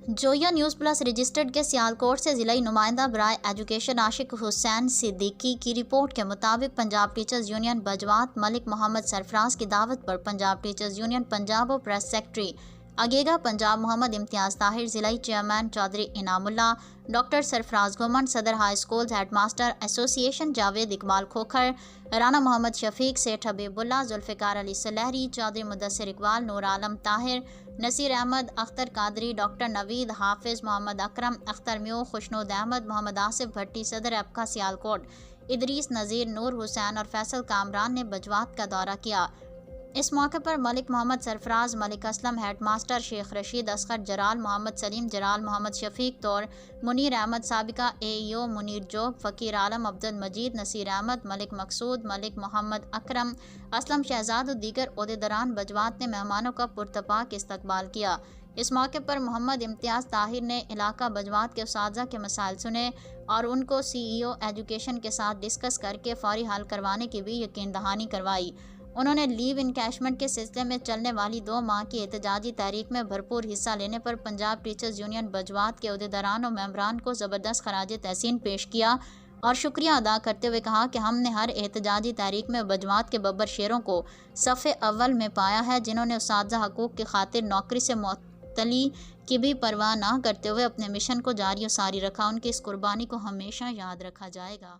Zoya news plus registered के सियालकोट से ज़िलाई नुमाइंदा बराए एजुकेशन आशिक हुसैन सिद्दीकी की रिपोर्ट के मुताबिक पंजाब टीचर्स यूनियन बजवात मलिक मोहम्मद सरफराज की दावत पर पंजाब टीचर्स यूनियन पंजाब और प्रेस सेक्रेटरी अगेगा पंजाब मोहम्मद इम्तियाज़ ताहिर, ज़िलाई चेयरमैन चौधरी इनामुल्ला, डॉक्टर सरफराज घुमन, सदर high school headmaster association Javed Iqbal Khokhar, Rana Mohammad Shafiq, Seth Habibullah, Zulfiqar Ali Salhari, Chaudhry Mudassir Iqbal, Noor Alam Tahir, Naseer Ahmed, Akhtar Qadri, doctor Naveed, Hafiz Mohammad Akram, Akhtar म्यू, खुशनूद अहमद, मोहम्मद आसिफ भट्टी, सदर अबका सियालकोट, इदरीस नज़ीर, नूर हुसैन और फैसल कामरान ने बजवात का दौरा किया। इस मौके पर मलिक मोहम्मद सरफराज, मलिक असलम, हेडमास्टर शेख रशीद असगर, जलाल मोहम्मद सलीम, जलाल मोहम्मद शफीक तौर, मुनीर अहमद साबिका AEO, मुनीर जोग, फ़कीर आलम, अब्दुल मजीद, नसीर अहमद, मलिक मकसूद, मलिक मोहम्मद अकरम, असलम शहजाद और दीगर ओहदेदारान बजवात ने मेहमानों का पुरतपाक इस्तकबाल किया। इस मौके पर मोहम्मद इम्तियाज़ ताहिर ने इलाका बजवात के उस्ताज़ा के मसाइल सुने और उनको CEO एजुकेशन के साथ डिस्कस करके फौरी हल करवाने की भी यकीन दहानी करवाई। उन्होंने लीव इनकैशमेंट के सिलसिले में चलने वाली 2 माह की एहतजाजी तहरीक में भरपूर हिस्सा लेने पर पंजाब टीचर्स यूनियन बजवात के ओहदेदारान और मेंबरान को ज़बरदस्त खराज तहसीन पेश किया और शुक्रिया अदा करते हुए कहा कि हमने हर एहतजाजी तहरीक में बजवात के बब्बर शेरों को सफ़े अव्वल में पाया है, जिन्होंने उस्ताज़ा हकूक़ की खातिर नौकरी से मुअत्तली की भी परवाह ना करते हुए अपने मिशन को जारी और सारी रखा। उनकी इस कुर्बानी को हमेशा याद रखा जाएगा।